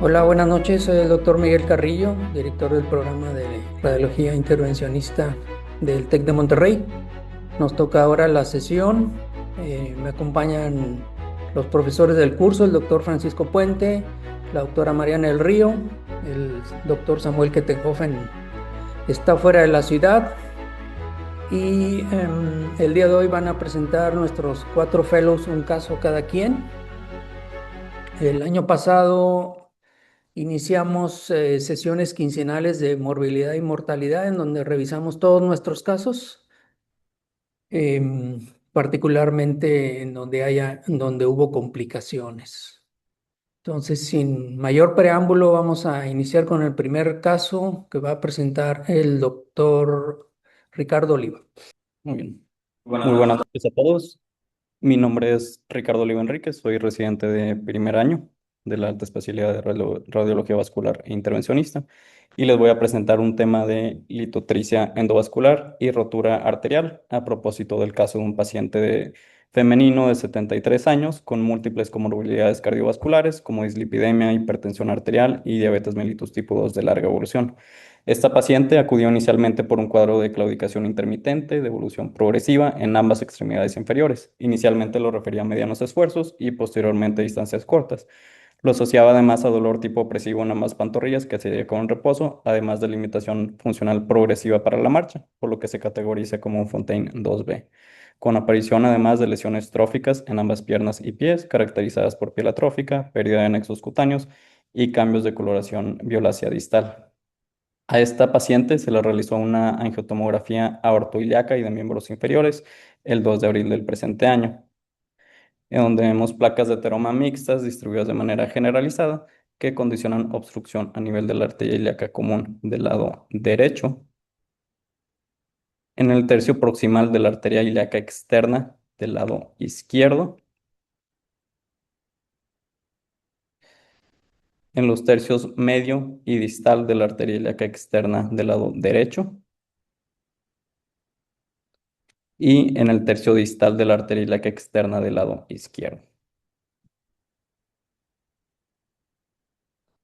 Hola, buenas noches. Soy el doctor Miguel Carrillo, director del programa de radiología intervencionista del TEC de Monterrey. Nos toca ahora la sesión. Me acompañan los profesores del curso, el doctor Francisco Puente, la doctora Mariana del Río, el doctor Samuel Kettenhofen está fuera de la ciudad y el día de hoy van a presentar nuestros cuatro fellows un caso cada quien. El año pasado iniciamos sesiones quincenales de morbilidad y mortalidad en donde revisamos todos nuestros casos, particularmente en donde hubo complicaciones. Entonces, sin mayor preámbulo, vamos a iniciar con el primer caso que va a presentar el doctor Ricardo Oliva. Muy bien. Buenas Muy buenas noches. noches a todos. Mi nombre es Ricardo Oliva Enríquez, soy residente de primer año de la alta especialidad de radiología vascular e intervencionista y les voy a presentar un tema de litotricia endovascular y rotura arterial a propósito del caso de un paciente femenino de 73 años con múltiples comorbilidades cardiovasculares como dislipidemia, hipertensión arterial y diabetes mellitus tipo 2 de larga evolución. Esta paciente acudió inicialmente por un cuadro de claudicación intermitente de evolución progresiva en ambas extremidades inferiores. Inicialmente lo refería a medianos esfuerzos y posteriormente a distancias cortas. Lo asociaba además a dolor tipo opresivo en ambas pantorrillas que se con reposo, además de limitación funcional progresiva para la marcha, por lo que se categoriza como un Fontaine 2B, con aparición además de lesiones tróficas en ambas piernas y pies, caracterizadas por piel atrófica, pérdida de nexos cutáneos y cambios de coloración violácea distal. A esta paciente se le realizó una angiotomografía aortoilíaca y de miembros inferiores el 2 de abril del presente año, en donde vemos placas de ateroma mixtas distribuidas de manera generalizada que condicionan obstrucción a nivel de la arteria ilíaca común del lado derecho, en el tercio proximal de la arteria ilíaca externa del lado izquierdo, en los tercios medio y distal de la arteria ilíaca externa del lado derecho y en el tercio distal de la arteria ilíaca externa del lado izquierdo.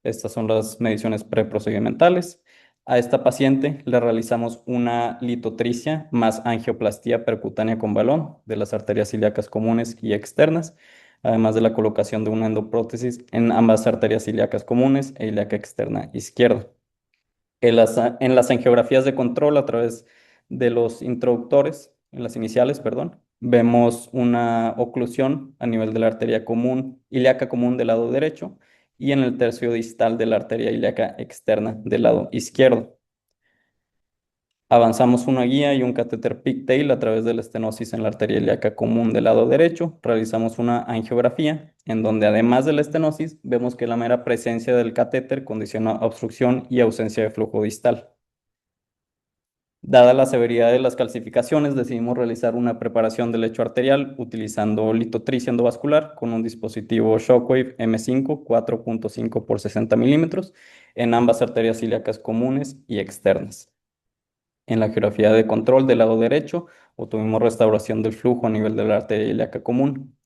Estas son las mediciones preprocedimentales. A esta paciente le realizamos una litotricia más angioplastía percutánea con balón de las arterias ilíacas comunes y externas, además de la colocación de una endoprótesis en ambas arterias ilíacas comunes e ilíaca externa izquierda. En las angiografías de control a través de los introductores, en las iniciales, perdón, vemos una oclusión a nivel de la arteria común, ilíaca común del lado derecho y en el tercio distal de la arteria ilíaca externa del lado izquierdo. Avanzamos una guía y un catéter pigtail a través de la estenosis en la arteria ilíaca común del lado derecho. Realizamos una angiografía en donde además de la estenosis vemos que la mera presencia del catéter condiciona obstrucción y ausencia de flujo distal. Dada la severidad de las calcificaciones, decidimos realizar una preparación del lecho arterial utilizando litotricia endovascular con un dispositivo Shockwave M5 4.5 por 60 milímetros en ambas arterias ilíacas comunes y externas. En la geografía de control del lado derecho, obtuvimos restauración del flujo a nivel de la arteria ilíaca común.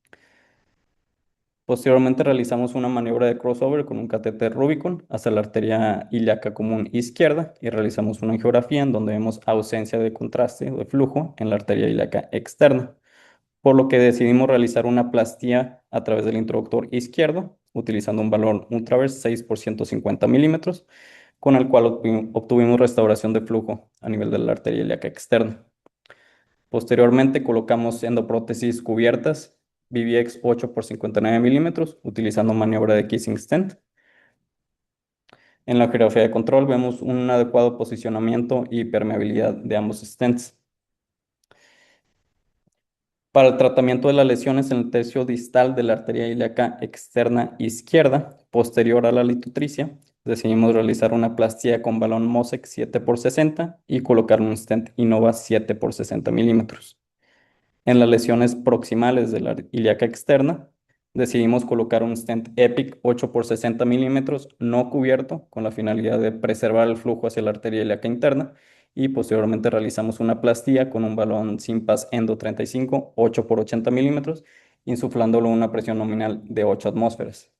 Posteriormente realizamos una maniobra de crossover con un catéter Rubicon hacia la arteria ilíaca común izquierda y realizamos una angiografía en donde vemos ausencia de contraste o de flujo en la arteria ilíaca externa, por lo que decidimos realizar una plastía a través del introductor izquierdo utilizando un balón Ultraverse 6 por 150 milímetros, con el cual obtuvimos restauración de flujo a nivel de la arteria ilíaca externa. Posteriormente colocamos endoprótesis cubiertas BBX 8 por 59 milímetros utilizando maniobra de kissing stent. En la geografía de control vemos un adecuado posicionamiento y permeabilidad de ambos stents. Para el tratamiento de las lesiones en el tercio distal de la arteria ilíaca externa izquierda, posterior a la litotricia, decidimos realizar una plastía con balón Mosec 7 por 60 y colocar un stent Innova 7 por 60 milímetros. En las lesiones proximales de la ilíaca externa, decidimos colocar un stent EPIC 8 por 60 milímetros no cubierto con la finalidad de preservar el flujo hacia la arteria ilíaca interna y posteriormente realizamos una plastía con un balón Simpas Endo 35 8 por 80 milímetros, insuflándolo a una presión nominal de 8 atmósferas.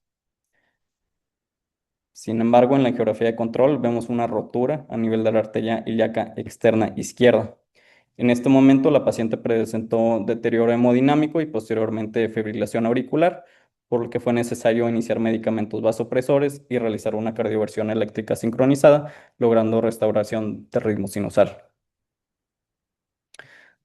Sin embargo, en la angiografía de control vemos una rotura a nivel de la arteria ilíaca externa izquierda. En este momento, la paciente presentó deterioro hemodinámico y posteriormente fibrilación auricular, por lo que fue necesario iniciar medicamentos vasopresores y realizar una cardioversión eléctrica sincronizada, logrando restauración del ritmo sinusal.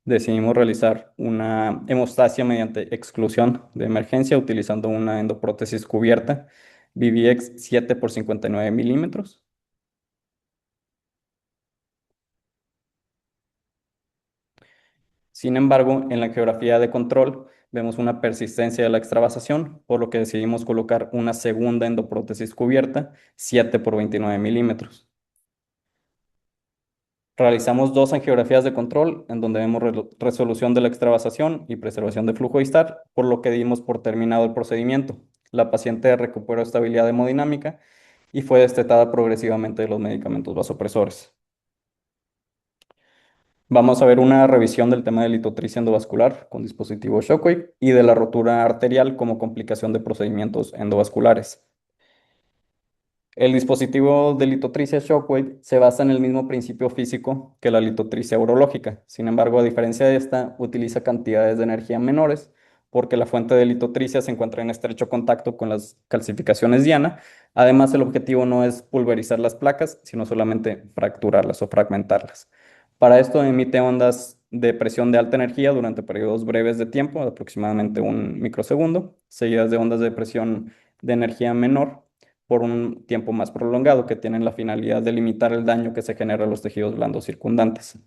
Decidimos realizar una hemostasia mediante exclusión de emergencia utilizando una endoprótesis cubierta BBX 7 por 59 milímetros. Sin embargo, en la geografía de control vemos una persistencia de la extravasación, por lo que decidimos colocar una segunda endoprótesis cubierta 7 por 29 milímetros. Realizamos dos angiografías de control en donde vemos resolución de la extravasación y preservación de flujo distal, por lo que dimos por terminado el procedimiento. La paciente recuperó estabilidad hemodinámica y fue destetada progresivamente de los medicamentos vasopresores. Vamos a ver una revisión del tema de litotricia endovascular con dispositivo Shockwave y de la rotura arterial como complicación de procedimientos endovasculares. El dispositivo de litotricia Shockwave se basa en el mismo principio físico que la litotricia urológica. Sin embargo, a diferencia de esta, utiliza cantidades de energía menores porque la fuente de litotricia se encuentra en estrecho contacto con las calcificaciones diana. Además, el objetivo no es pulverizar las placas, sino solamente fracturarlas o fragmentarlas. Para esto emite ondas de presión de alta energía durante periodos breves de tiempo, de aproximadamente un microsegundo, seguidas de ondas de presión de energía menor por un tiempo más prolongado, que tienen la finalidad de limitar el daño que se genera a los tejidos blandos circundantes.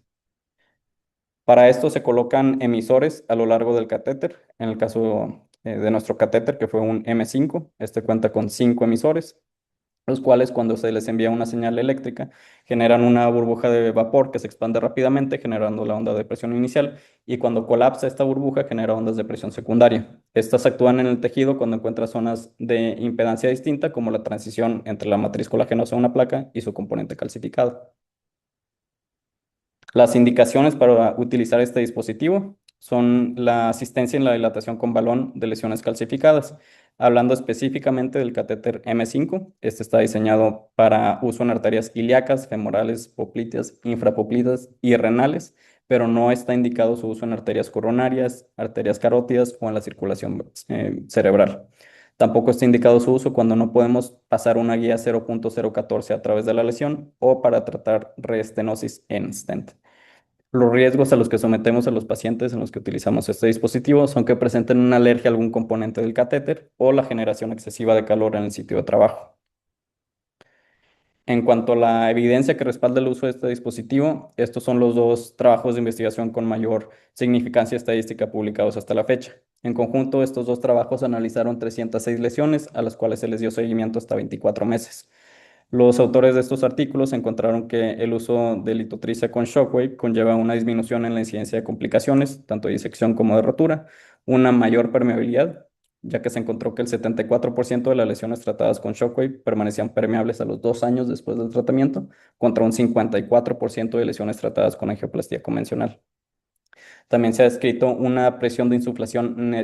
Para esto se colocan emisores a lo largo del catéter. En el caso de nuestro catéter, que fue un M5, este cuenta con 5 emisores, los cuales cuando se les envía una señal eléctrica generan una burbuja de vapor que se expande rápidamente generando la onda de presión inicial, y cuando colapsa esta burbuja genera ondas de presión secundaria. Estas actúan en el tejido cuando encuentra zonas de impedancia distinta, como la transición entre la matriz colagenosa de una placa y su componente calcificado. Las indicaciones para utilizar este dispositivo son la asistencia en la dilatación con balón de lesiones calcificadas. Hablando específicamente del catéter M5, este está diseñado para uso en arterias ilíacas, femorales, popliteas, infrapopliteas y renales, pero no está indicado su uso en arterias coronarias, arterias carótidas o en la circulación cerebral. Tampoco está indicado su uso cuando no podemos pasar una guía 0.014 a través de la lesión o para tratar reestenosis en stent. Los riesgos a los que sometemos a los pacientes en los que utilizamos este dispositivo son que presenten una alergia a algún componente del catéter o la generación excesiva de calor en el sitio de trabajo. En cuanto a la evidencia que respalda el uso de este dispositivo, estos son los dos trabajos de investigación con mayor significancia estadística publicados hasta la fecha. En conjunto, estos dos trabajos analizaron 306 lesiones, a las cuales se les dio seguimiento hasta 24 meses. Los autores de estos artículos encontraron que el uso de litotricia con Shockwave conlleva una disminución en la incidencia de complicaciones, tanto de disección como de rotura, una mayor permeabilidad, ya que se encontró que el 74% de las lesiones tratadas con Shockwave permanecían permeables a los 2 años después del tratamiento, contra un 54% de lesiones tratadas con angioplastía convencional. También se ha descrito una presión de insuflación,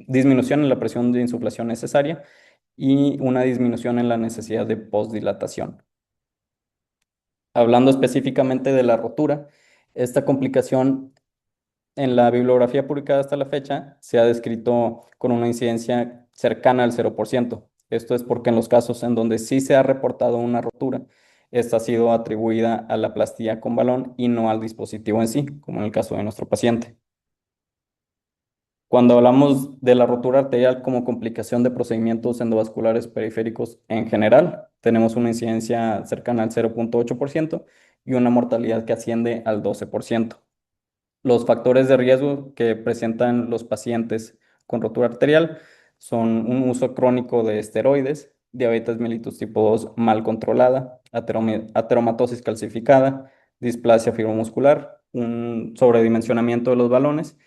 disminución en la presión de insuflación necesaria y una disminución en la necesidad de postdilatación. Hablando específicamente de la rotura, esta complicación en la bibliografía publicada hasta la fecha se ha descrito con una incidencia cercana al 0%. Esto es porque en los casos en donde sí se ha reportado una rotura, esta ha sido atribuida a la plastilla con balón y no al dispositivo en sí, como en el caso de nuestro paciente. Cuando hablamos de la rotura arterial como complicación de procedimientos endovasculares periféricos en general, tenemos una incidencia cercana al 0.8% y una mortalidad que asciende al 12%. Los factores de riesgo que presentan los pacientes con rotura arterial son un uso crónico de esteroides, diabetes mellitus tipo 2 mal controlada, ateromatosis calcificada, displasia fibromuscular, un sobredimensionamiento de los balones,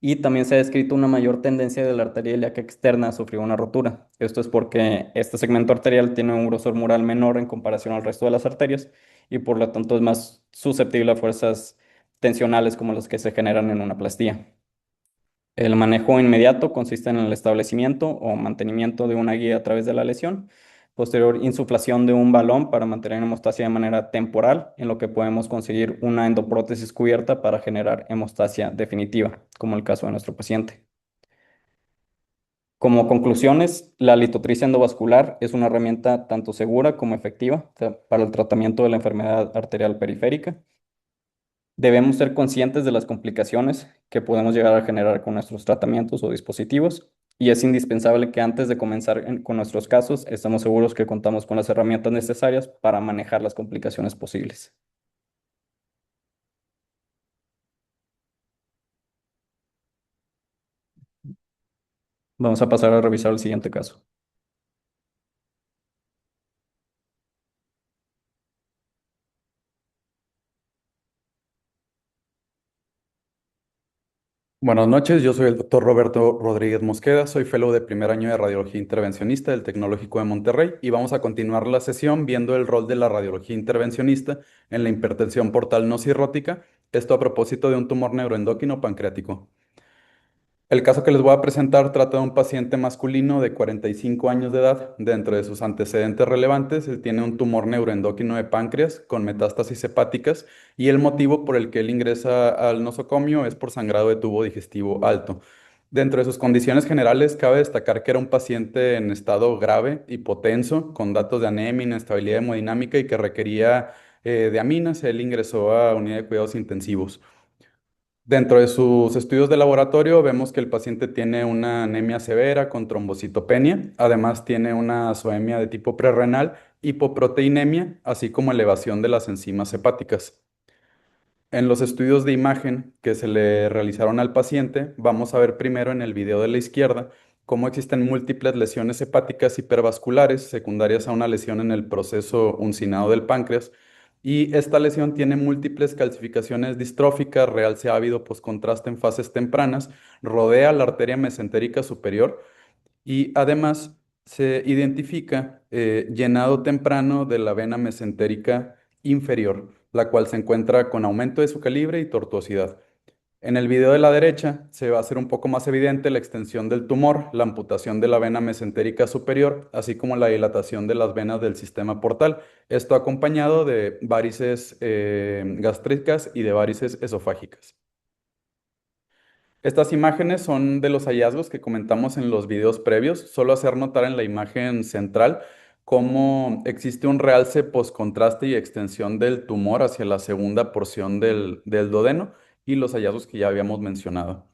y también se ha descrito una mayor tendencia de la arteria ilíaca externa a sufrir una rotura. Esto es porque este segmento arterial tiene un grosor mural menor en comparación al resto de las arterias y por lo tanto es más susceptible a fuerzas tensionales como las que se generan en una plastía. El manejo inmediato consiste en el establecimiento o mantenimiento de una guía a través de la lesión, Posterior insuflación de un balón para mantener hemostasia de manera temporal, en lo que podemos conseguir una endoprótesis cubierta para generar hemostasia definitiva, como el caso de nuestro paciente. Como conclusiones, la litotripsia endovascular es una herramienta tanto segura como efectiva para el tratamiento de la enfermedad arterial periférica. Debemos ser conscientes de las complicaciones que podemos llegar a generar con nuestros tratamientos o dispositivos, y es indispensable que antes de comenzar con nuestros casos estemos seguros que contamos con las herramientas necesarias para manejar las complicaciones posibles. Vamos a pasar a revisar el siguiente caso. Buenas noches, yo soy el doctor Roberto Rodríguez Mosqueda, soy fellow de primer año de radiología intervencionista del Tecnológico de Monterrey y vamos a continuar la sesión viendo el rol de la radiología intervencionista en la hipertensión portal no cirrótica, esto a propósito de un tumor neuroendocrino pancreático. El caso que les voy a presentar trata de un paciente masculino de 45 años de edad. Dentro de sus antecedentes relevantes, él tiene un tumor neuroendocrino de páncreas con metástasis hepáticas y el motivo por el que él ingresa al nosocomio es por sangrado de tubo digestivo alto. Dentro de sus condiciones generales, cabe destacar que era un paciente en estado grave, hipotenso, con datos de anemia, inestabilidad hemodinámica y que requería de aminas. Él ingresó a unidad de cuidados intensivos. Dentro de sus estudios de laboratorio vemos que el paciente tiene una anemia severa con trombocitopenia, además tiene una azoemia de tipo prerrenal, hipoproteinemia, así como elevación de las enzimas hepáticas. En los estudios de imagen que se le realizaron al paciente, vamos a ver primero en el video de la izquierda cómo existen múltiples lesiones hepáticas hipervasculares secundarias a una lesión en el proceso uncinado del páncreas. Y esta lesión tiene múltiples calcificaciones distróficas, realce ávido postcontraste en fases tempranas, rodea la arteria mesentérica superior y además se identifica llenado temprano de la vena mesentérica inferior, la cual se encuentra con aumento de su calibre y tortuosidad. En el video de la derecha se va a hacer un poco más evidente la extensión del tumor, la amputación de la vena mesentérica superior, así como la dilatación de las venas del sistema portal. Esto acompañado de varices gástricas y de varices esofágicas. Estas imágenes son de los hallazgos que comentamos en los videos previos. Solo hacer notar en la imagen central cómo existe un realce postcontraste y extensión del tumor hacia la segunda porción del duodeno y los hallazgos que ya habíamos mencionado.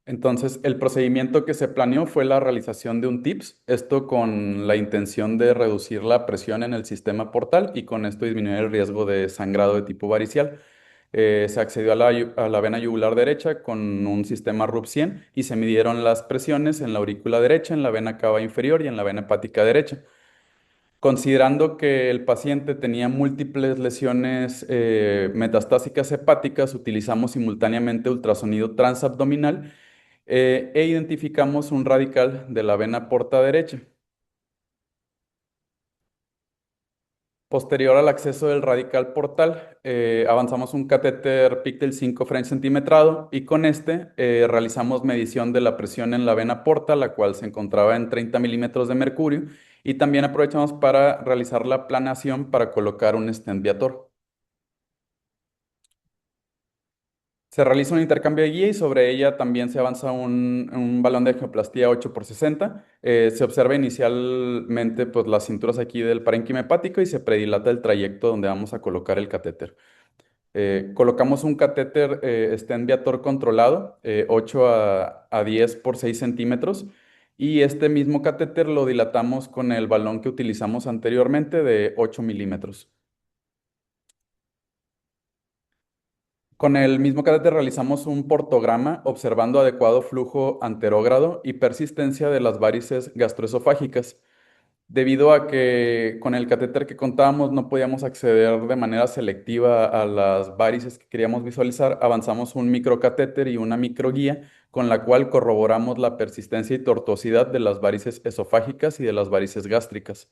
Entonces, el procedimiento que se planeó fue la realización de un TIPS, esto con la intención de reducir la presión en el sistema portal y con esto disminuir el riesgo de sangrado de tipo varicial. Se accedió a a la vena yugular derecha con un sistema RUP 100 y se midieron las presiones en la aurícula derecha, en la vena cava inferior y en la vena hepática derecha. Considerando que el paciente tenía múltiples lesiones metastásicas hepáticas, utilizamos simultáneamente ultrasonido transabdominal e identificamos un radical de la vena porta derecha. Posterior al acceso del radical portal, avanzamos un catéter Pictel 5 French centimetrado y con este realizamos medición de la presión en la vena porta, la cual se encontraba en 30 milímetros de mercurio, y también aprovechamos para realizar la planación para colocar un stent viator. Se realiza un intercambio de guía y sobre ella también se avanza un balón de angioplastía 8x60. Se observa inicialmente pues, las cinturas aquí del parénquima hepático y se predilata el trayecto donde vamos a colocar el catéter. Colocamos un catéter stent viator controlado, 8 a 10 por 6 centímetros, y este mismo catéter lo dilatamos con el balón que utilizamos anteriormente de 8 milímetros. Con el mismo catéter realizamos un portograma observando adecuado flujo anterógrado y persistencia de las varices gastroesofágicas. Debido a que con el catéter que contábamos no podíamos acceder de manera selectiva a las varices que queríamos visualizar, avanzamos un microcatéter y una microguía con la cual corroboramos la persistencia y tortuosidad de las varices esofágicas y de las varices gástricas.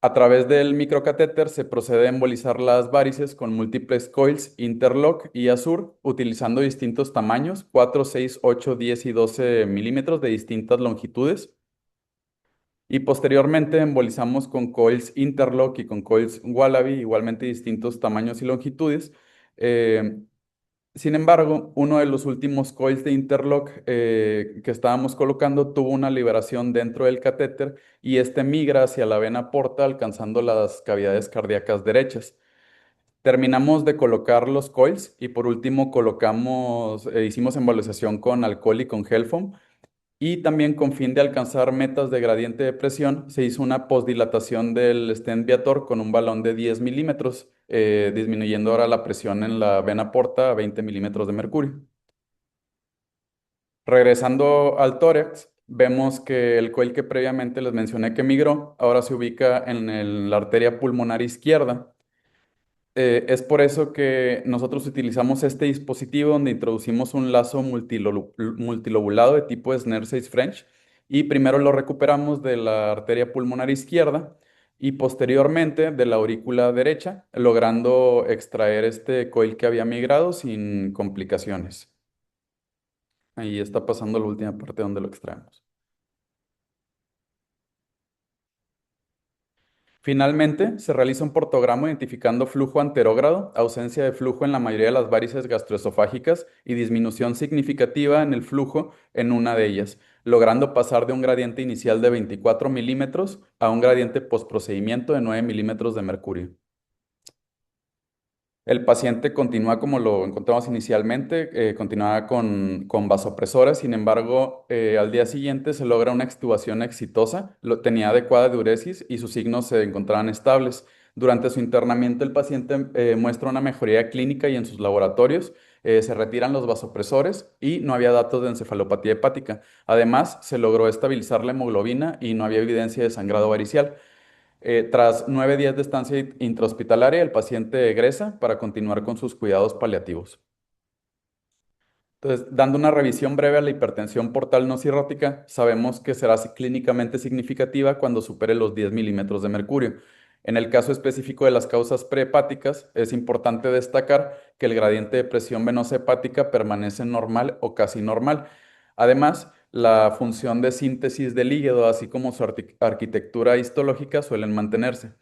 A través del microcatéter se procede a embolizar las varices con múltiples coils Interlock y Azur, utilizando distintos tamaños, 4, 6, 8, 10 y 12 milímetros de distintas longitudes. Y posteriormente embolizamos con coils Interlock y con coils Wallaby, igualmente distintos tamaños y longitudes. Eh, Sin embargo, uno de los últimos coils de interlock que estábamos colocando tuvo una liberación dentro del catéter y este migra hacia la vena porta alcanzando las cavidades cardíacas derechas. Terminamos de colocar los coils y por último hicimos embolización con alcohol y con Helfom y también con fin de alcanzar metas de gradiente de presión, se hizo una posdilatación del stent viator con un balón de 10 milímetros, disminuyendo ahora la presión en la vena porta a 20 milímetros de mercurio. Regresando al tórax, vemos que el coil que previamente les mencioné que migró, ahora se ubica en la arteria pulmonar izquierda. Es por eso que nosotros utilizamos este dispositivo donde introducimos un lazo multilobulado de tipo Snare 6 French y primero lo recuperamos de la arteria pulmonar izquierda y posteriormente de la aurícula derecha, logrando extraer este coil que había migrado sin complicaciones. Ahí está pasando la última parte donde lo extraemos. Finalmente, se realiza un portograma identificando flujo anterógrado, ausencia de flujo en la mayoría de las varices gastroesofágicas y disminución significativa en el flujo en una de ellas, logrando pasar de un gradiente inicial de 24 milímetros a un gradiente postprocedimiento de 9 milímetros de mercurio. El paciente continúa como lo encontramos inicialmente, continuaba con vasopresores, sin embargo, al día siguiente se logra una extubación exitosa, tenía adecuada diuresis y sus signos se encontraban estables. Durante su internamiento, el paciente muestra una mejoría clínica y en sus laboratorios se retiran los vasopresores y no había datos de encefalopatía hepática. Además, se logró estabilizar la hemoglobina y no había evidencia de sangrado varicial. Tras 9 días de estancia intrahospitalaria, el paciente egresa para continuar con sus cuidados paliativos. Entonces, dando una revisión breve a la hipertensión portal no cirrótica, sabemos que será clínicamente significativa cuando supere los 10 milímetros de mercurio. En el caso específico de las causas prehepáticas, es importante destacar que el gradiente de presión venosa hepática permanece normal o casi normal. Además, la función de síntesis del hígado, así como su arquitectura histológica, suelen mantenerse.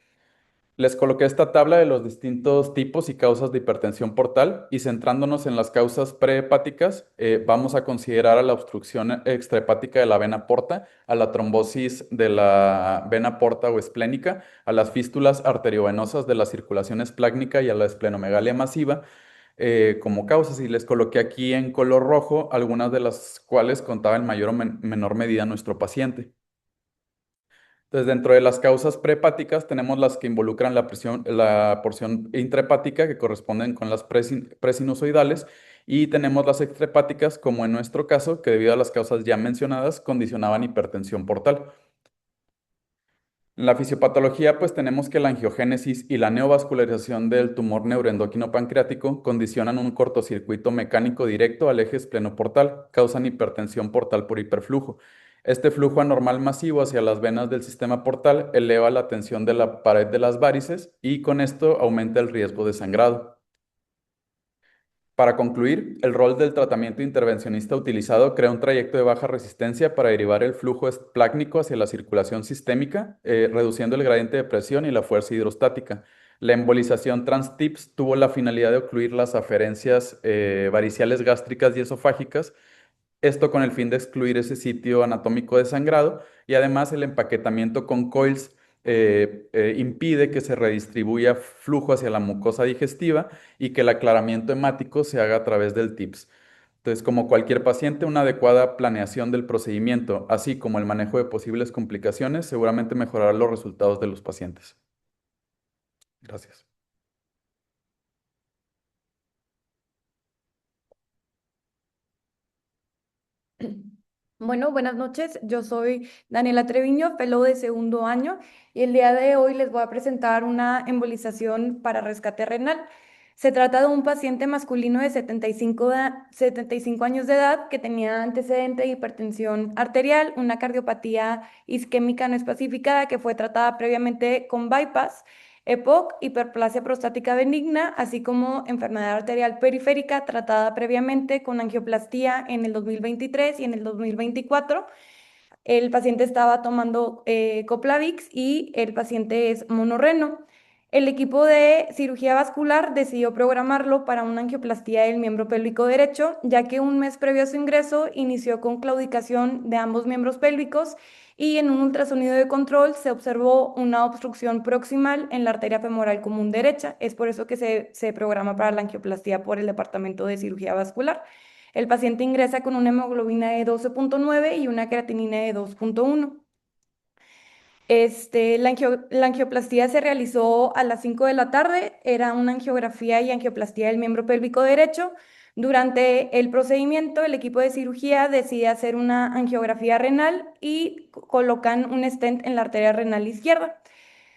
Les coloqué esta tabla de los distintos tipos y causas de hipertensión portal y centrándonos en las causas prehepáticas, vamos a considerar a la obstrucción extrahepática de la vena porta, a la trombosis de la vena porta o esplénica, a las fístulas arteriovenosas de la circulación esplácnica y a la esplenomegalia masiva como causas. Y les coloqué aquí en color rojo algunas de las cuales contaba en mayor o menor medida nuestro paciente. Entonces, dentro de las causas prehepáticas tenemos las que involucran la porción intrahepática, que corresponden con las presinusoidales, y tenemos las extrahepáticas, como en nuestro caso, que debido a las causas ya mencionadas, condicionaban hipertensión portal. En la fisiopatología, pues tenemos que la angiogénesis y la neovascularización del tumor neuroendocrino pancreático condicionan un cortocircuito mecánico directo al eje esplenoportal, causan hipertensión portal por hiperflujo. Este flujo anormal masivo hacia las venas del sistema portal eleva la tensión de la pared de las varices y con esto aumenta el riesgo de sangrado. Para concluir, el rol del tratamiento intervencionista utilizado crea un trayecto de baja resistencia para derivar el flujo esplácnico hacia la circulación sistémica, reduciendo el gradiente de presión y la fuerza hidrostática. La embolización TransTIPS tuvo la finalidad de ocluir las aferencias variciales gástricas y esofágicas, esto con el fin de excluir ese sitio anatómico de sangrado y además el empaquetamiento con coils impide que se redistribuya flujo hacia la mucosa digestiva y que el aclaramiento hemático se haga a través del TIPS. Entonces, como cualquier paciente, una adecuada planeación del procedimiento, así como el manejo de posibles complicaciones, seguramente mejorará los resultados de los pacientes. Gracias. Bueno, buenas noches. Yo soy Daniela Treviño, fellow de segundo año, y el día de hoy les voy a presentar una embolización para rescate renal. Se trata de un paciente masculino de 75 años de edad que tenía antecedente de hipertensión arterial, una cardiopatía isquémica no especificada que fue tratada previamente con bypass, EPOC, hiperplasia prostática benigna, así como enfermedad arterial periférica tratada previamente con angioplastía en el 2023 y en el 2024. El paciente estaba tomando Coplavix y el paciente es monorreno. El equipo de cirugía vascular decidió programarlo para una angioplastía del miembro pélvico derecho, ya que un mes previo a su ingreso inició con claudicación de ambos miembros pélvicos y en un ultrasonido de control se observó una obstrucción proximal en la arteria femoral común derecha. Es por eso que se programa para la angioplastía por el departamento de cirugía vascular. El paciente ingresa con una hemoglobina de 12.9 y una creatinina de 2.1. La angioplastía se realizó a las 5 de la tarde, era una angiografía y angioplastía del miembro pélvico derecho. Durante el procedimiento, el equipo de cirugía decide hacer una angiografía renal y colocan un stent en la arteria renal izquierda.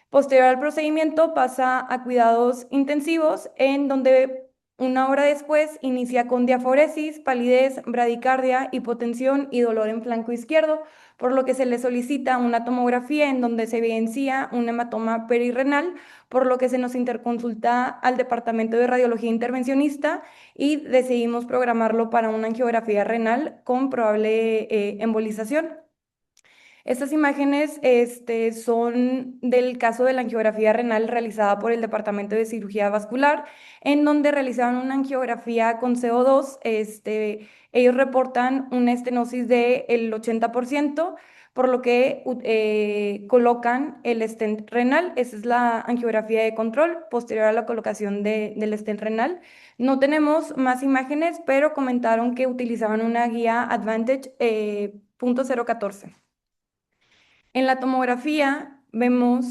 Posterior al procedimiento pasa a cuidados intensivos, en donde una hora después inicia con diaforesis, palidez, bradicardia, hipotensión y dolor en flanco izquierdo, por lo que se le solicita una tomografía en donde se evidencia un hematoma perirrenal, por lo que se nos interconsulta al departamento de radiología intervencionista y decidimos programarlo para una angiografía renal con probable embolización. Estas imágenes son del caso de la angiografía renal realizada por el Departamento de Cirugía Vascular, en donde realizaron una angiografía con CO2. Ellos reportan una estenosis del 80%, por lo que colocan el stent renal. Esa es la angiografía de control posterior a la colocación del stent renal. No tenemos más imágenes, pero comentaron que utilizaban una guía Advantage .014. En la tomografía vemos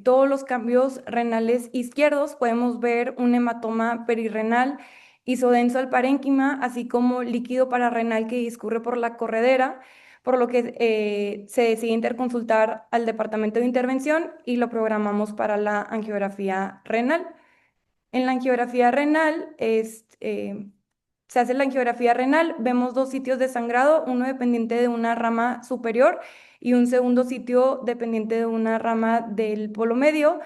todos los cambios renales izquierdos. Podemos ver un hematoma perirrenal isodenso al parénquima, así como líquido pararrenal que discurre por la corredera, por lo que se decide interconsultar al departamento de intervención y lo programamos para la angiografía renal. En la angiografía renal se hace la angiografía renal, vemos dos sitios de sangrado, uno dependiente de una rama superior y un segundo sitio dependiente de una rama del polo medio.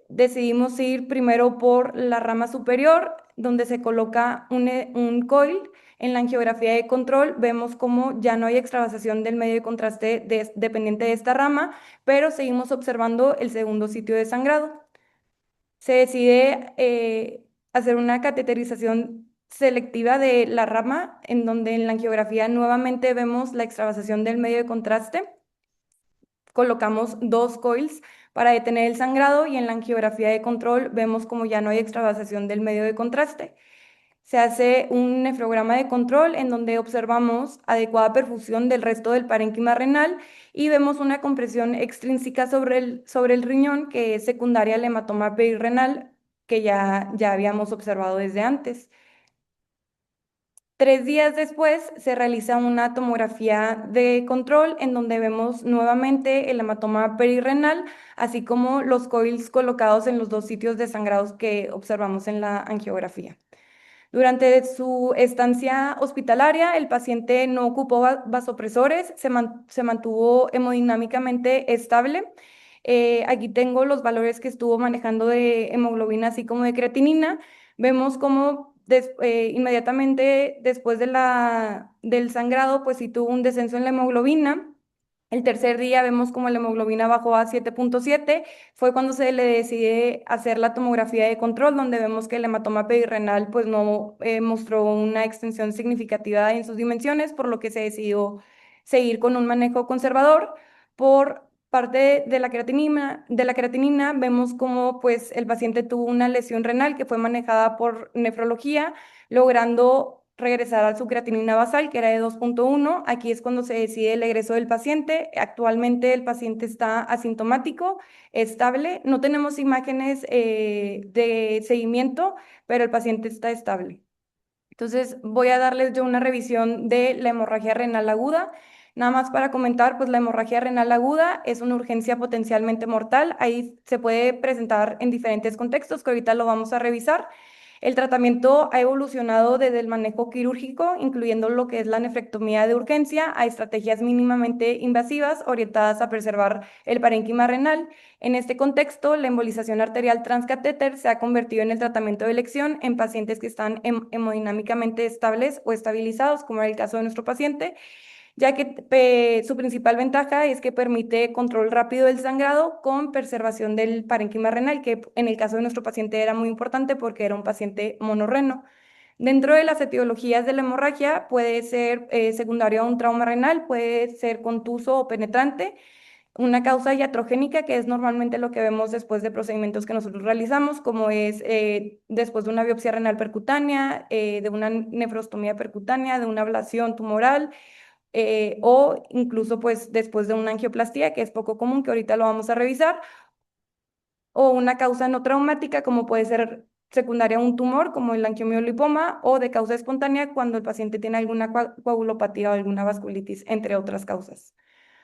Decidimos ir primero por la rama superior, donde se coloca un coil. En la angiografía de control vemos como ya no hay extravasación del medio de contraste dependiente de esta rama, pero seguimos observando el segundo sitio de sangrado. Se decide hacer una cateterización selectiva de la rama, en donde en la angiografía nuevamente vemos la extravasación del medio de contraste. Colocamos dos coils para detener el sangrado y en la angiografía de control vemos como ya no hay extravasación del medio de contraste. Se hace un nefrograma de control en donde observamos adecuada perfusión del resto del parénquima renal y vemos una compresión extrínseca sobre el riñón que es secundaria al hematoma perirrenal que ya habíamos observado desde antes. 3 días después se realiza una tomografía de control en donde vemos nuevamente el hematoma perirrenal, así como los coils colocados en los dos sitios de sangrados que observamos en la angiografía. Durante su estancia hospitalaria, el paciente no ocupó vasopresores, se mantuvo hemodinámicamente estable. Aquí tengo los valores que estuvo manejando de hemoglobina, así como de creatinina. Vemos cómo inmediatamente después del sangrado, pues sí tuvo un descenso en la hemoglobina. El tercer día vemos como la hemoglobina bajó a 7.7, fue cuando se le decide hacer la tomografía de control, donde vemos que el hematoma perirrenal pues no mostró una extensión significativa en sus dimensiones, por lo que se decidió seguir con un manejo conservador. Por parte de la creatinina vemos como pues el paciente tuvo una lesión renal que fue manejada por nefrología, logrando regresar a su creatinina basal, que era de 2.1. Aquí es cuando se decide el egreso del paciente. Actualmente el paciente está asintomático, estable. No tenemos imágenes de seguimiento, pero el paciente está estable. Entonces voy a darles yo una revisión de la hemorragia renal aguda. Nada más para comentar, pues la hemorragia renal aguda es una urgencia potencialmente mortal. Ahí se puede presentar en diferentes contextos, que ahorita lo vamos a revisar. El tratamiento ha evolucionado desde el manejo quirúrgico, incluyendo lo que es la nefrectomía de urgencia, a estrategias mínimamente invasivas orientadas a preservar el parénquima renal. En este contexto, la embolización arterial transcatéter se ha convertido en el tratamiento de elección en pacientes que están hemodinámicamente estables o estabilizados, como era el caso de nuestro paciente, ya que su principal ventaja es que permite control rápido del sangrado con preservación del parénquima renal, que en el caso de nuestro paciente era muy importante porque era un paciente monorreno. Dentro de las etiologías de la hemorragia puede ser secundario a un trauma renal, puede ser contuso o penetrante, una causa iatrogénica, que es normalmente lo que vemos después de procedimientos que nosotros realizamos, como es después de una biopsia renal percutánea, de una nefrostomía percutánea, de una ablación tumoral, o incluso pues después de una angioplastía, que es poco común, que ahorita lo vamos a revisar, o una causa no traumática, como puede ser secundaria a un tumor, como el angiomiolipoma, o de causa espontánea cuando el paciente tiene alguna coagulopatía o alguna vasculitis, entre otras causas.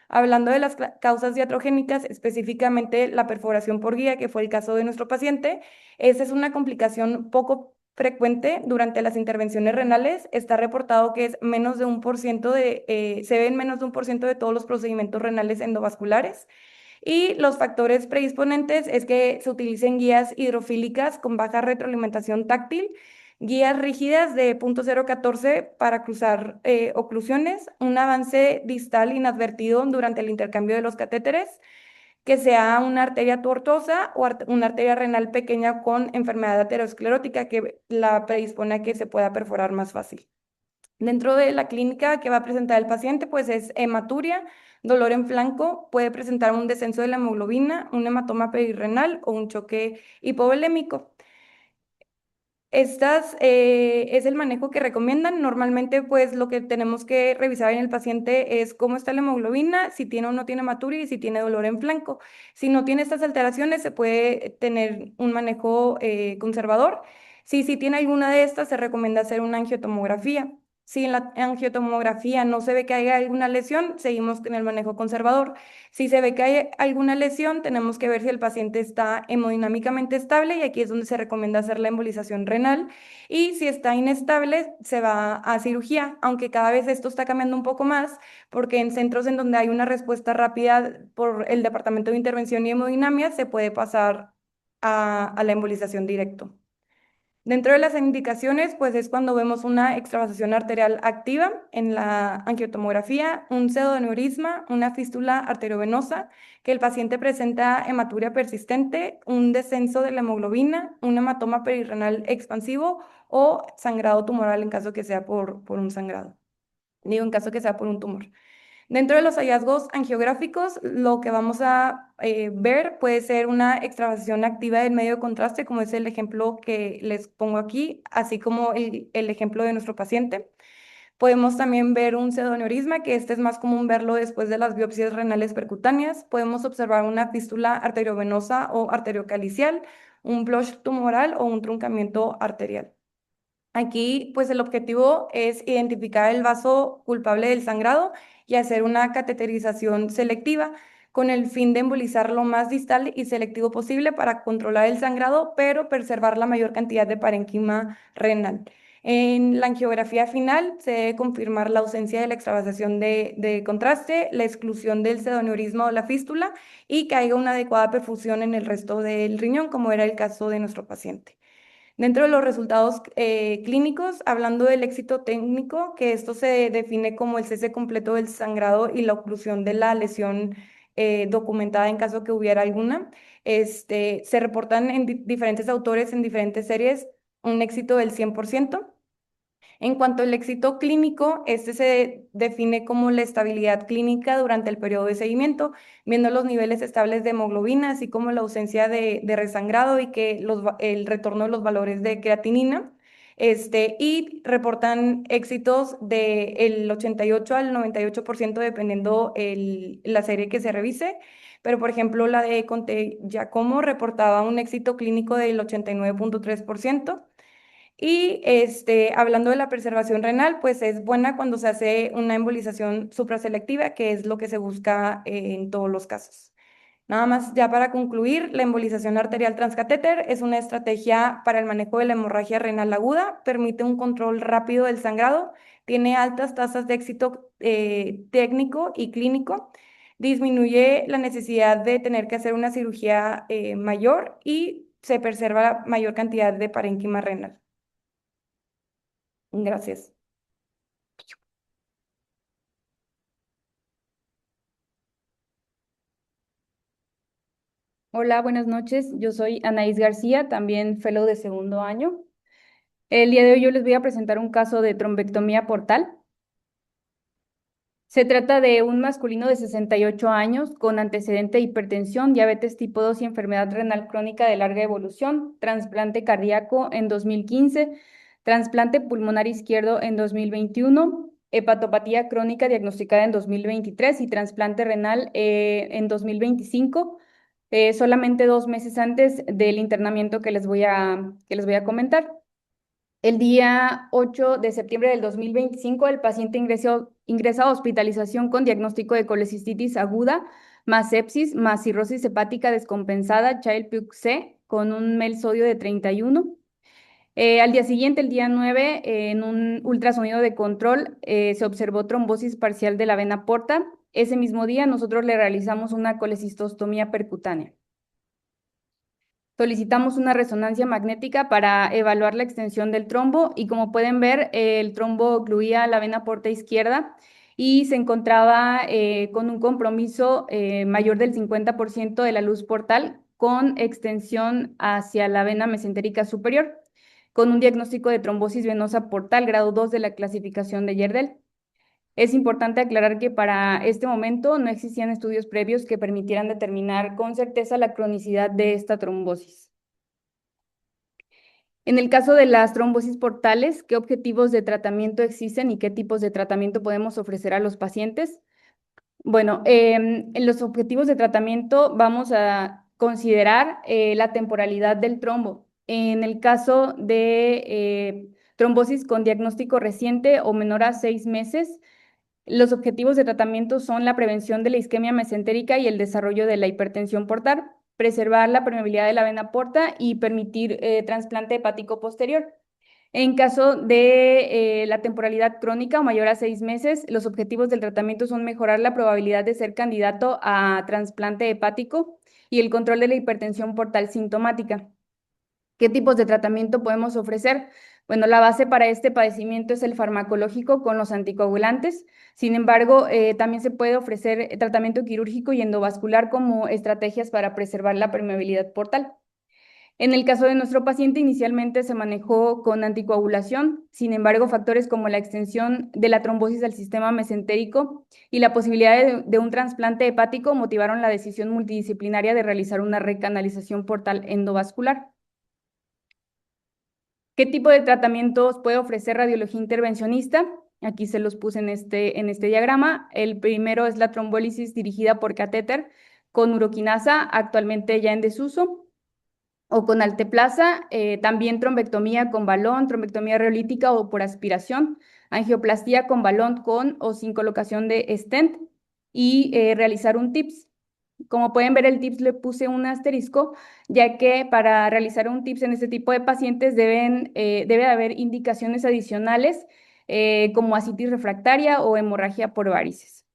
Hablando de las causas iatrogénicas, específicamente la perforación por guía, que fue el caso de nuestro paciente, esa es una complicación poco frecuente durante las intervenciones renales. Está reportado que es menos de 1% se ve en menos de 1% de todos los procedimientos renales endovasculares. Y los factores predisponentes es que se utilicen guías hidrofílicas con baja retroalimentación táctil, guías rígidas de 0.014 para cruzar oclusiones, un avance distal inadvertido durante el intercambio de los catéteres, que sea una arteria tortuosa o una arteria renal pequeña con enfermedad aterosclerótica que la predispone a que se pueda perforar más fácil. Dentro de la clínica que va a presentar el paciente, pues es hematuria, dolor en flanco, puede presentar un descenso de la hemoglobina, un hematoma perirrenal o un choque hipovolémico. Es el manejo que recomiendan. Normalmente, pues lo que tenemos que revisar en el paciente es cómo está la hemoglobina, si tiene o no tiene hematuria y si tiene dolor en flanco. Si no tiene estas alteraciones, se puede tener un manejo conservador. Si tiene alguna de estas, se recomienda hacer una angiotomografía. Si en la angiotomografía no se ve que haya alguna lesión, seguimos en el manejo conservador. Si se ve que hay alguna lesión, tenemos que ver si el paciente está hemodinámicamente estable y aquí es donde se recomienda hacer la embolización renal. Y si está inestable, se va a cirugía, aunque cada vez esto está cambiando un poco más porque en centros en donde hay una respuesta rápida por el Departamento de Intervención y Hemodinamia, se puede pasar a la embolización directo. Dentro de las indicaciones, pues es cuando vemos una extravasación arterial activa en la angiotomografía, un pseudoneurisma, una fístula arteriovenosa, que el paciente presenta hematuria persistente, un descenso de la hemoglobina, un hematoma perirrenal expansivo o sangrado tumoral en caso que sea por un sangrado. Digo, en caso que sea por un tumor. Dentro de los hallazgos angiográficos, lo que vamos a ver puede ser una extravasación activa del medio de contraste, como es el ejemplo que les pongo aquí, así como el ejemplo de nuestro paciente. Podemos también ver un pseudoneurisma, que este es más común verlo después de las biopsias renales percutáneas. Podemos observar una fístula arteriovenosa o arteriocalicial, un blush tumoral o un truncamiento arterial. Aquí, pues el objetivo es identificar el vaso culpable del sangrado y hacer una cateterización selectiva con el fin de embolizar lo más distal y selectivo posible para controlar el sangrado, pero preservar la mayor cantidad de parénquima renal. En la angiografía final se debe confirmar la ausencia de la extravasación de contraste, la exclusión del pseudoneurisma o la fístula y que haya una adecuada perfusión en el resto del riñón, como era el caso de nuestro paciente. Dentro de los resultados clínicos, hablando del éxito técnico, que esto se define como el cese completo del sangrado y la oclusión de la lesión documentada en caso que hubiera alguna, se reportan en diferentes autores, en diferentes series, un éxito del 100%. En cuanto al éxito clínico, este se define como la estabilidad clínica durante el periodo de seguimiento, viendo los niveles estables de hemoglobina, así como la ausencia de resangrado y que el retorno de los valores de creatinina. Y reportan éxitos del 88 al 98% dependiendo la serie que se revise. Pero, por ejemplo, la de Conte Giacomo reportaba un éxito clínico del 89.3%. Y hablando de la preservación renal, pues es buena cuando se hace una embolización supraselectiva, que es lo que se busca en todos los casos. Nada más, ya para concluir, la embolización arterial transcatéter es una estrategia para el manejo de la hemorragia renal aguda, permite un control rápido del sangrado, tiene altas tasas de éxito técnico y clínico, disminuye la necesidad de tener que hacer una cirugía mayor y se preserva la mayor cantidad de parénquima renal. Gracias. Hola, buenas noches. Yo soy Anaís García, también fellow de segundo año. El día de hoy yo les voy a presentar un caso de trombectomía portal. Se trata de un masculino de 68 años con antecedente de hipertensión, diabetes tipo 2 y enfermedad renal crónica de larga evolución, trasplante cardíaco en 2015, trasplante pulmonar izquierdo en 2021, hepatopatía crónica diagnosticada en 2023 y trasplante renal en 2025, solamente 2 meses antes del internamiento que les voy a comentar. El día 8 de septiembre del 2025, el paciente ingresa a hospitalización con diagnóstico de colecistitis aguda, más sepsis, más cirrosis hepática descompensada, Child-Pugh-C, con un MEL sodio de 31. Al día siguiente, el día 9, en un ultrasonido de control, se observó trombosis parcial de la vena porta. Ese mismo día, nosotros le realizamos una colecistostomía percutánea. Solicitamos una resonancia magnética para evaluar la extensión del trombo y como pueden ver, el trombo ocluía la vena porta izquierda y se encontraba con un compromiso mayor del 50% de la luz portal con extensión hacia la vena mesentérica superior, con un diagnóstico de trombosis venosa portal grado 2 de la clasificación de Yerdell. Es importante aclarar que para este momento no existían estudios previos que permitieran determinar con certeza la cronicidad de esta trombosis. En el caso de las trombosis portales, ¿qué objetivos de tratamiento existen y qué tipos de tratamiento podemos ofrecer a los pacientes? Bueno, en los objetivos de tratamiento vamos a considerar la temporalidad del trombo. En el caso de trombosis con diagnóstico reciente o menor a 6 meses, los objetivos de tratamiento son la prevención de la isquemia mesentérica y el desarrollo de la hipertensión portal, preservar la permeabilidad de la vena porta y permitir trasplante hepático posterior. En caso de la temporalidad crónica o mayor a 6 meses, los objetivos del tratamiento son mejorar la probabilidad de ser candidato a trasplante hepático y el control de la hipertensión portal sintomática. ¿Qué tipos de tratamiento podemos ofrecer? Bueno, la base para este padecimiento es el farmacológico con los anticoagulantes. Sin embargo, también se puede ofrecer tratamiento quirúrgico y endovascular como estrategias para preservar la permeabilidad portal. En el caso de nuestro paciente, inicialmente se manejó con anticoagulación. Sin embargo, factores como la extensión de la trombosis al sistema mesentérico y la posibilidad de un trasplante hepático motivaron la decisión multidisciplinaria de realizar una recanalización portal endovascular. ¿Qué tipo de tratamientos puede ofrecer radiología intervencionista? Aquí se los puse en este diagrama. El primero es la trombólisis dirigida por catéter con uroquinasa, actualmente ya en desuso, o con alteplasa, también trombectomía con balón, trombectomía reolítica o por aspiración, angioplastía con balón con o sin colocación de stent y realizar un TIPS. Como pueden ver, el TIPS le puse un asterisco, ya que para realizar un TIPS en este tipo de pacientes debe haber indicaciones adicionales como ascitis refractaria o hemorragia por varices.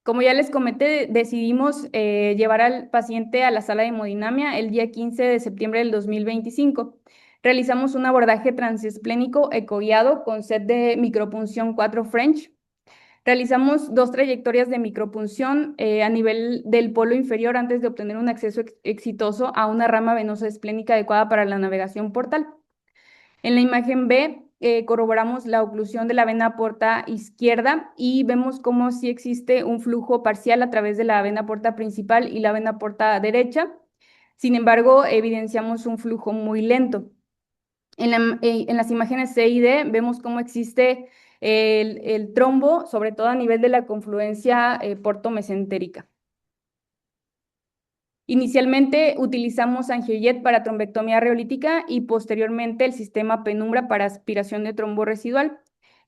Como ya les comenté, decidimos llevar al paciente a la sala de hemodinamia el día 15 de septiembre del 2025. Realizamos un abordaje transesplénico ecoguiado con set de micropunción 4 French. Realizamos 2 trayectorias de micropunción a nivel del polo inferior antes de obtener un acceso exitoso a una rama venosa esplénica adecuada para la navegación portal. En la imagen B corroboramos la oclusión de la vena porta izquierda y vemos cómo sí existe un flujo parcial a través de la vena porta principal y la vena porta derecha. Sin embargo, evidenciamos un flujo muy lento. En las imágenes C y D vemos cómo existe el trombo, sobre todo a nivel de la confluencia portomesentérica. Inicialmente utilizamos angiojet para trombectomía reolítica y posteriormente el sistema penumbra para aspiración de trombo residual.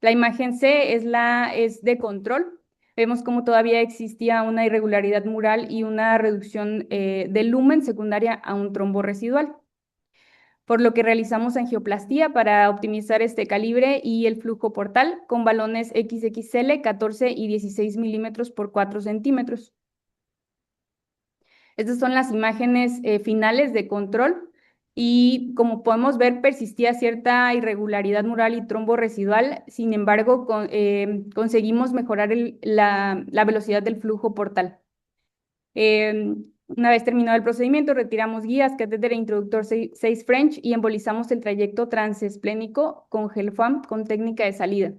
La imagen C es de control. Vemos cómo todavía existía una irregularidad mural y una reducción del lumen secundaria a un trombo residual, por lo que realizamos angioplastía para optimizar este calibre y el flujo portal con balones XXL 14 y 16 milímetros por 4 centímetros. Estas son las imágenes finales de control y como podemos ver persistía cierta irregularidad mural y trombo residual, sin embargo conseguimos mejorar la velocidad del flujo portal. Una vez terminado el procedimiento, retiramos guías, catéter e introductor 6 French y embolizamos el trayecto transesplénico con GelFam con técnica de salida.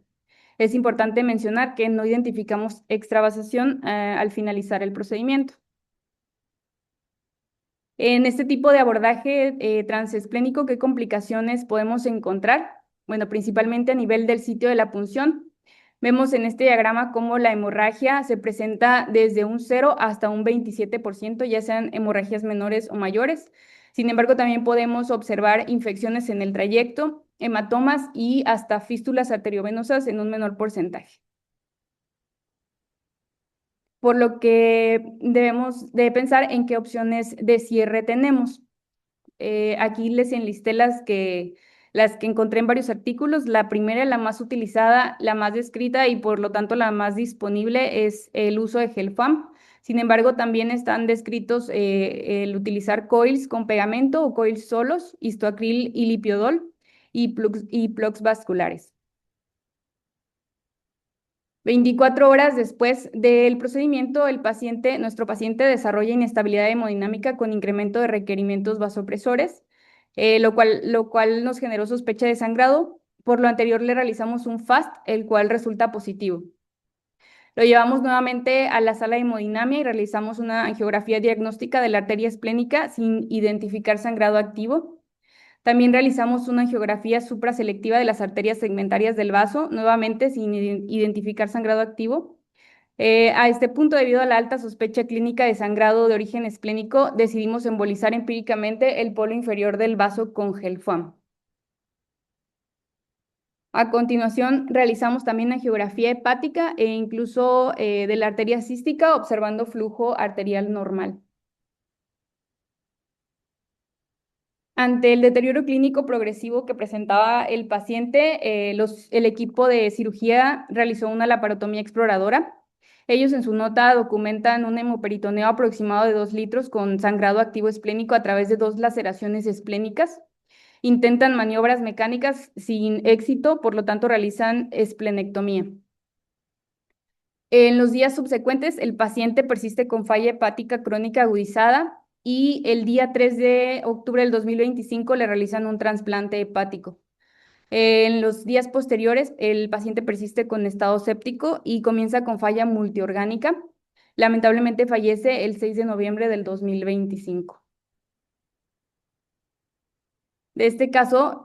Es importante mencionar que no identificamos extravasación al finalizar el procedimiento. En este tipo de abordaje transesplénico, ¿qué complicaciones podemos encontrar? Bueno, principalmente a nivel del sitio de la punción. Vemos en este diagrama cómo la hemorragia se presenta desde un 0 hasta un 27%, ya sean hemorragias menores o mayores. Sin embargo, también podemos observar infecciones en el trayecto, hematomas y hasta fístulas arteriovenosas en un menor porcentaje. Por lo que debemos de pensar en qué opciones de cierre tenemos. Aquí les enlisté las que encontré en varios artículos. La primera, la más utilizada, la más descrita y por lo tanto la más disponible es el uso de GelFam. Sin embargo, también están descritos el utilizar coils con pegamento o coils solos, histoacril y lipiodol y plugs vasculares. 24 horas después del procedimiento, nuestro paciente desarrolla inestabilidad hemodinámica con incremento de requerimientos vasopresores, lo cual nos generó sospecha de sangrado. Por lo anterior le realizamos un FAST, el cual resulta positivo. Lo llevamos nuevamente a la sala de hemodinamia y realizamos una angiografía diagnóstica de la arteria esplénica sin identificar sangrado activo. También realizamos una angiografía supraselectiva de las arterias segmentarias del vaso, nuevamente sin identificar sangrado activo. A este punto, debido a la alta sospecha clínica de sangrado de origen esplénico, decidimos embolizar empíricamente el polo inferior del vaso con GelFam. A continuación, realizamos también angiografía hepática e incluso de la arteria cística, observando flujo arterial normal. Ante el deterioro clínico progresivo que presentaba el paciente, el equipo de cirugía realizó una laparotomía exploradora. Ellos en su nota documentan un hemoperitoneo aproximado de 2 litros con sangrado activo esplénico a través de 2 laceraciones esplénicas. Intentan maniobras mecánicas sin éxito, por lo tanto realizan esplenectomía. En los días subsecuentes, el paciente persiste con falla hepática crónica agudizada y el día 3 de octubre del 2025 le realizan un trasplante hepático. En los días posteriores, el paciente persiste con estado séptico y comienza con falla multiorgánica. Lamentablemente fallece el 6 de noviembre del 2025. De este caso,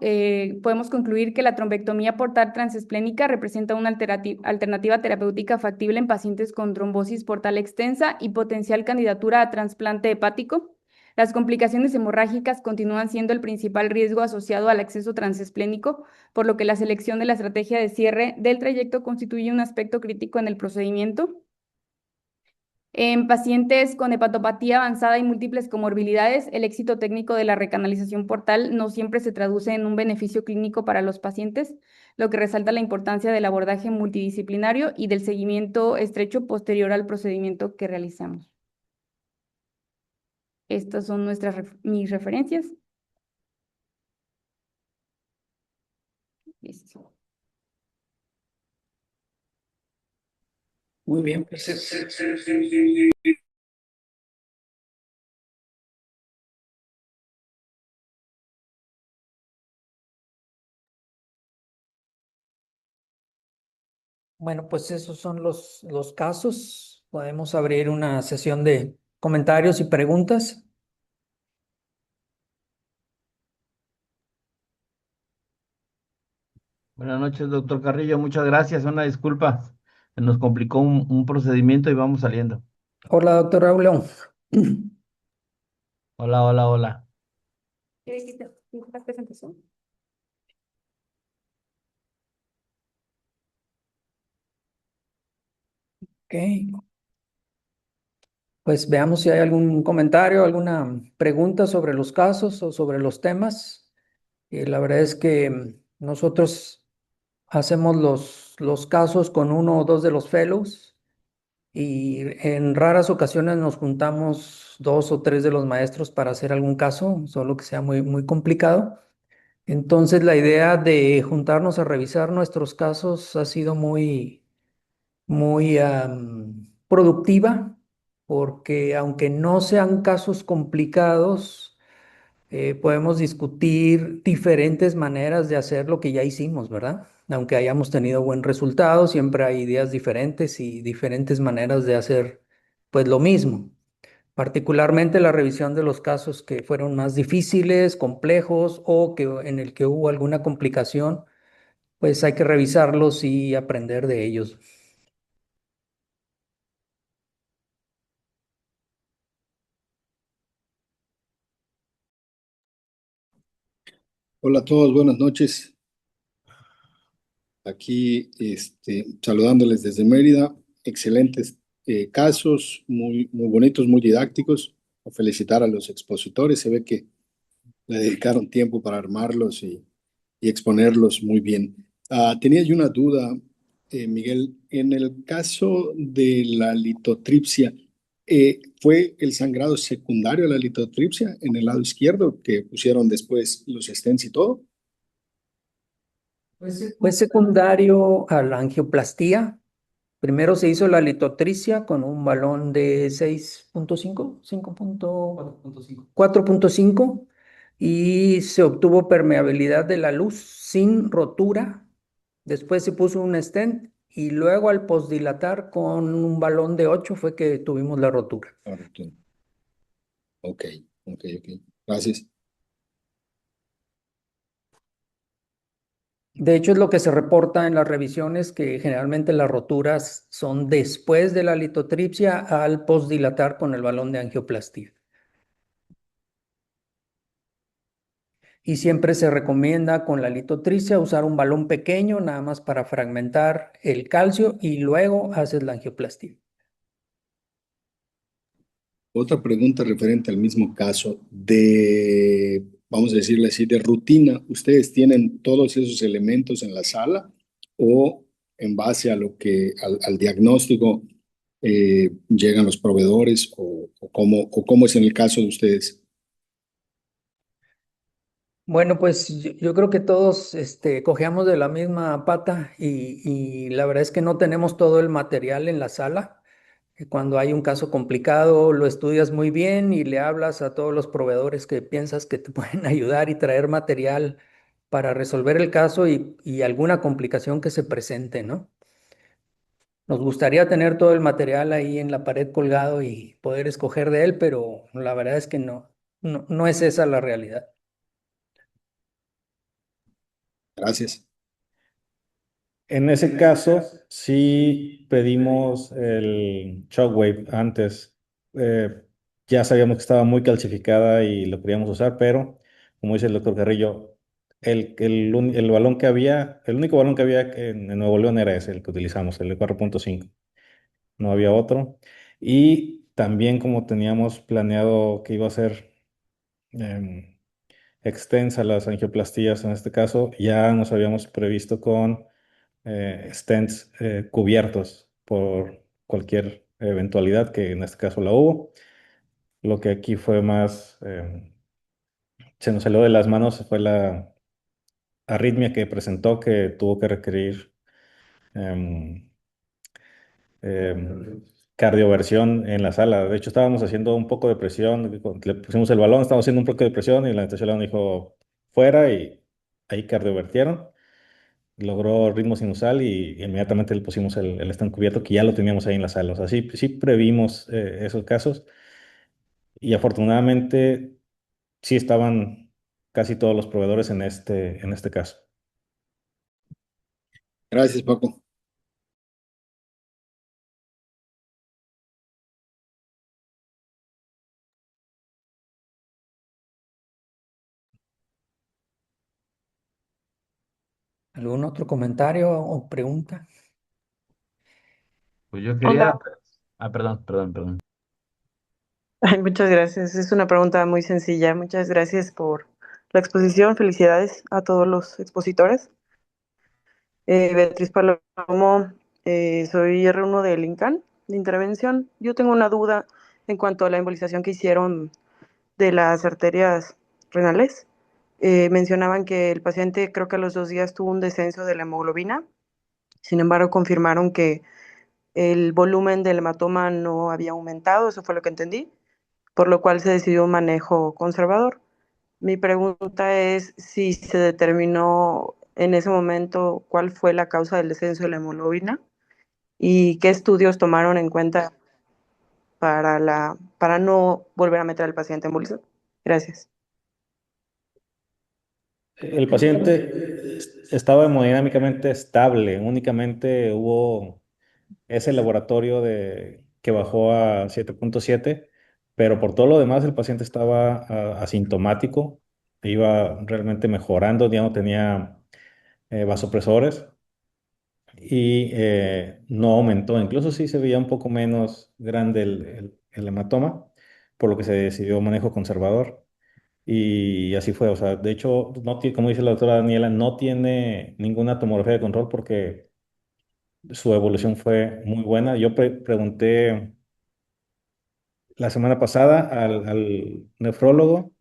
podemos concluir que la trombectomía portal transesplénica representa una alternativa terapéutica factible en pacientes con trombosis portal extensa y potencial candidatura a trasplante hepático. Las complicaciones hemorrágicas continúan siendo el principal riesgo asociado al acceso transesplénico, por lo que la selección de la estrategia de cierre del trayecto constituye un aspecto crítico en el procedimiento. En pacientes con hepatopatía avanzada y múltiples comorbilidades, el éxito técnico de la recanalización portal no siempre se traduce en un beneficio clínico para los pacientes, lo que resalta la importancia del abordaje multidisciplinario y del seguimiento estrecho posterior al procedimiento que realizamos. Estas son mis referencias. Listo. Muy bien, pues. Bueno, pues esos son los casos. Podemos abrir una sesión de comentarios y preguntas. Buenas noches, doctor Carrillo. Muchas gracias. Una disculpa. Se nos complicó un procedimiento y vamos saliendo. Hola, doctor Raúl. Hola, hola, hola. La presentación. Ok, pues veamos si hay algún comentario, alguna pregunta sobre los casos o sobre los temas. La verdad es que nosotros hacemos los casos con uno o dos de los fellows y en raras ocasiones nos juntamos dos o tres de los maestros para hacer algún caso, solo que sea muy, muy complicado. Entonces la idea de juntarnos a revisar nuestros casos ha sido muy, muy productiva, porque aunque no sean casos complicados, podemos discutir diferentes maneras de hacer lo que ya hicimos, ¿verdad? Aunque hayamos tenido buen resultado, siempre hay ideas diferentes y diferentes maneras de hacer, pues, lo mismo. Particularmente la revisión de los casos que fueron más difíciles, complejos o que en el que hubo alguna complicación, pues hay que revisarlos y aprender de ellos. Hola a todos, buenas noches. Aquí saludándoles desde Mérida. Excelentes casos, muy, muy bonitos, muy didácticos. A felicitar a los expositores. Se ve que le dedicaron tiempo para armarlos y exponerlos muy bien. Tenía yo una duda, Miguel. En el caso de la litotripsia, ¿fue el sangrado secundario a la litotripsia en el lado izquierdo que pusieron después los stents y todo? Fue secundario a la angioplastía. Primero se hizo la litotricia con un balón de 6.5, 4.5 y se obtuvo permeabilidad de la luz sin rotura. Después se puso un stent y luego al posdilatar con un balón de 8 fue que tuvimos la rotura. Correcto. Ok, ok. Gracias. De hecho, es lo que se reporta en las revisiones, que generalmente las roturas son después de la litotripsia al posdilatar con el balón de angioplastía. Y siempre se recomienda con la litotripsia usar un balón pequeño, nada más para fragmentar el calcio y luego haces la angioplastía. Otra pregunta referente al mismo caso vamos a decirle así, de rutina. ¿Ustedes tienen todos esos elementos en la sala o en base a al diagnóstico llegan los proveedores o cómo es en el caso de ustedes? Bueno, pues yo creo que todos cojeamos de la misma pata y la verdad es que no tenemos todo el material en la sala. Cuando hay un caso complicado, lo estudias muy bien y le hablas a todos los proveedores que piensas que te pueden ayudar y traer material para resolver el caso y alguna complicación que se presente, ¿no? Nos gustaría tener todo el material ahí en la pared colgado y poder escoger de él, pero la verdad es que no es esa la realidad. Gracias. En ese caso, sí pedimos el Shockwave antes. Eh, ya sabíamos que estaba muy calcificada y lo queríamos usar, pero como dice el doctor Carrillo, el balón que había, el único balón que había en Nuevo León era ese, el que utilizamos, el de 4.5. No había otro. Y también como teníamos planeado que iba a ser em, extensa las angioplastías en este caso, ya nos habíamos previsto con stents cubiertos por cualquier eventualidad, que en este caso la hubo. Lo que aquí fue más, se nos salió de las manos fue la arritmia que presentó, que tuvo que requerir em, cardioversión en la sala. De hecho, estábamos haciendo un poco de presión, le pusimos el balón, estábamos haciendo un poco de presión y la anestesióloga dijo fuera y ahí cardiovertieron. Logró ritmo sinusal y inmediatamente le pusimos el stand cubierto que ya lo teníamos ahí en la sala. O sea, sí, sí previmos esos casos y afortunadamente sí estaban casi todos los proveedores en este caso. Gracias, Paco. otro comentario o pregunta? Pues yo Hola, quería... Ah, perdón. ay, muchas gracias. Es una pregunta muy sencilla. Muchas gracias por la exposición. Felicidades a todos los expositores. Beatriz Palomo, soy R1 del INCAN de intervención. Yo tengo una duda en cuanto a la embolización que hicieron de las arterias renales. Mencionaban que el paciente creo que a los 2 días tuvo un descenso de la hemoglobina. Sin embargo, confirmaron que el volumen del hematoma no había aumentado. Eso fue lo que entendí, por lo cual se decidió un manejo conservador. Mi pregunta es si se determinó en ese momento cuál fue la causa del descenso de la hemoglobina y qué estudios tomaron en cuenta para no volver a meter al paciente en embolizado. Gracias. El paciente estaba hemodinámicamente estable, únicamente hubo ese laboratorio que bajó a 7.7, pero por todo lo demás el paciente estaba asintomático, iba realmente mejorando, ya no tenía vasopresores y no aumentó, incluso sí se veía un poco menos grande el hematoma, por lo que se decidió manejo conservador. Y así fue, o sea, de hecho, no tiene, como dice la doctora Daniela, no tiene ninguna tomografía de control porque su evolución fue muy buena. Yo pregunté la semana pasada al nefrólogo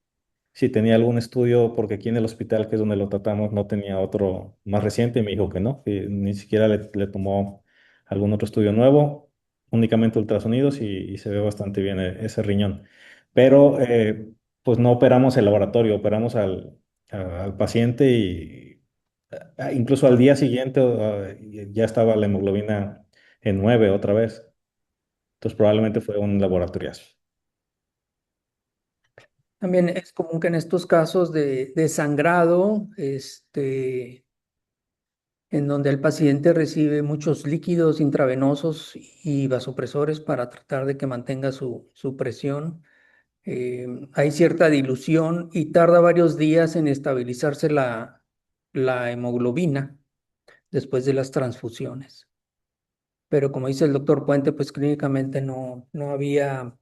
si tenía algún estudio, porque aquí en el hospital, que es donde lo tratamos, no tenía otro más reciente, y me dijo que no, que ni siquiera le tomó algún otro estudio nuevo, únicamente ultrasonidos y se ve bastante bien ese riñón. Pero pues no operamos el laboratorio, operamos al paciente y incluso al día siguiente ya estaba la hemoglobina en 9 otra vez. Entonces probablemente fue un laboratoriazo. También es común que en estos casos de sangrado, en donde el paciente recibe muchos líquidos intravenosos y vasopresores para tratar de que mantenga su presión, hay cierta dilución y tarda varios días en estabilizarse la hemoglobina después de las transfusiones. Pero como dice el doctor Puente, pues clínicamente no había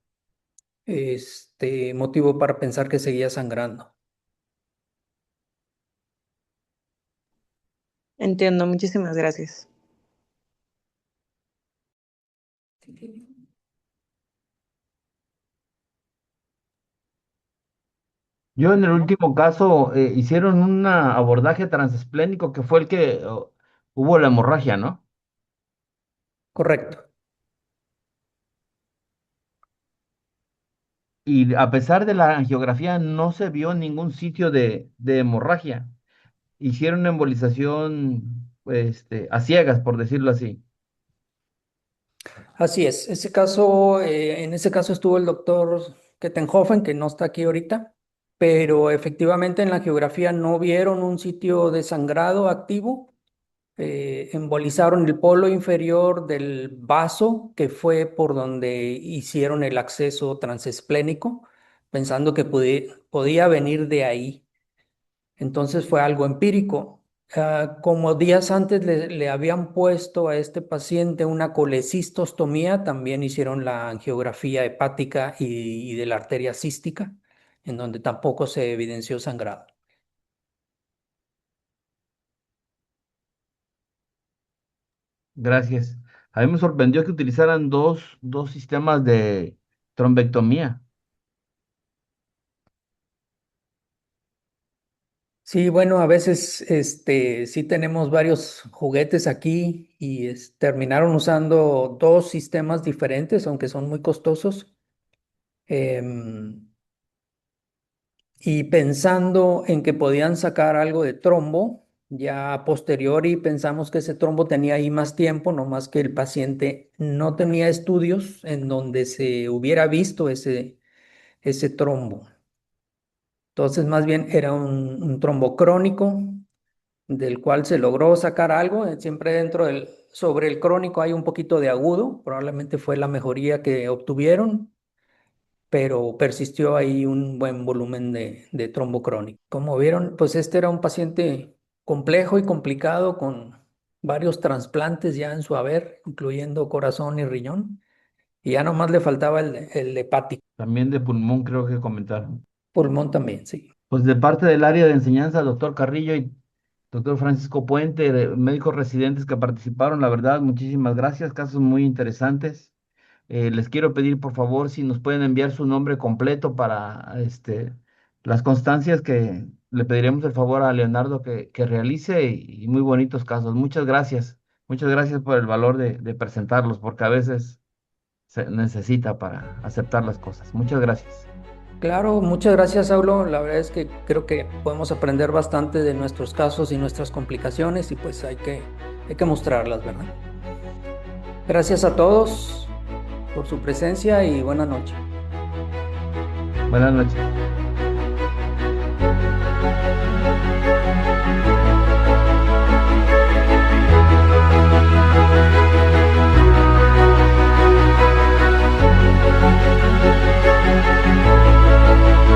motivo para pensar que seguía sangrando. Entiendo, muchísimas gracias. Yo en el último caso hicieron un abordaje transesplénico que fue el que hubo la hemorragia, ¿no? Correcto. Y a pesar de la angiografía no se vio ningún sitio de hemorragia. Hicieron una embolización a ciegas, por decirlo así. Así es. En ese caso estuvo el doctor Kettenhofen, que no está aquí ahorita, pero efectivamente en la geografía no vieron un sitio de sangrado activo. Embolizaron el polo inferior del vaso, que fue por donde hicieron el acceso transesplénico, pensando que podía venir de ahí. Entonces fue algo empírico. Como días antes le habían puesto a este paciente una colecistostomía, también hicieron la angiografía hepática y de la arteria cística, en donde tampoco se evidenció sangrado. Gracias. A mí me sorprendió que utilizaran dos sistemas de trombectomía. Sí, bueno, a veces sí tenemos varios juguetes aquí y terminaron usando dos sistemas diferentes, aunque son muy costosos. Em, y pensando en que podían sacar algo de trombo, ya a posteriori pensamos que ese trombo tenía ahí más tiempo, no más que el paciente no tenía estudios en donde se hubiera visto ese trombo. Entonces, más bien era un trombo crónico del cual se logró sacar algo. Siempre sobre el crónico hay un poquito de agudo, probablemente fue la mejoría que obtuvieron, pero persistió ahí un buen volumen de trombo crónico. Como vieron, pues este era un paciente complejo y complicado con varios trasplantes ya en su haber, incluyendo corazón y riñón. Y ya nomás le faltaba el hepático. También de pulmón creo que comentaron. Pulmón también, sí. Pues de parte del área de enseñanza, doctor Carrillo y doctor Francisco Puente, médicos residentes que participaron, la verdad, muchísimas gracias, casos muy interesantes. Les quiero pedir, por favor, si nos pueden enviar su nombre completo para las constancias que le pediremos el favor a Leonardo que realice y muy bonitos casos. Muchas gracias. Muchas gracias por el valor de presentarlos, porque a veces se necesita para aceptar las cosas. Muchas gracias. Claro, muchas gracias, Saulo. La verdad es que creo que podemos aprender bastante de nuestros casos y nuestras complicaciones y pues hay que mostrarlas, ¿verdad? Gracias a todos por su presencia y buenas noches. Buenas noches.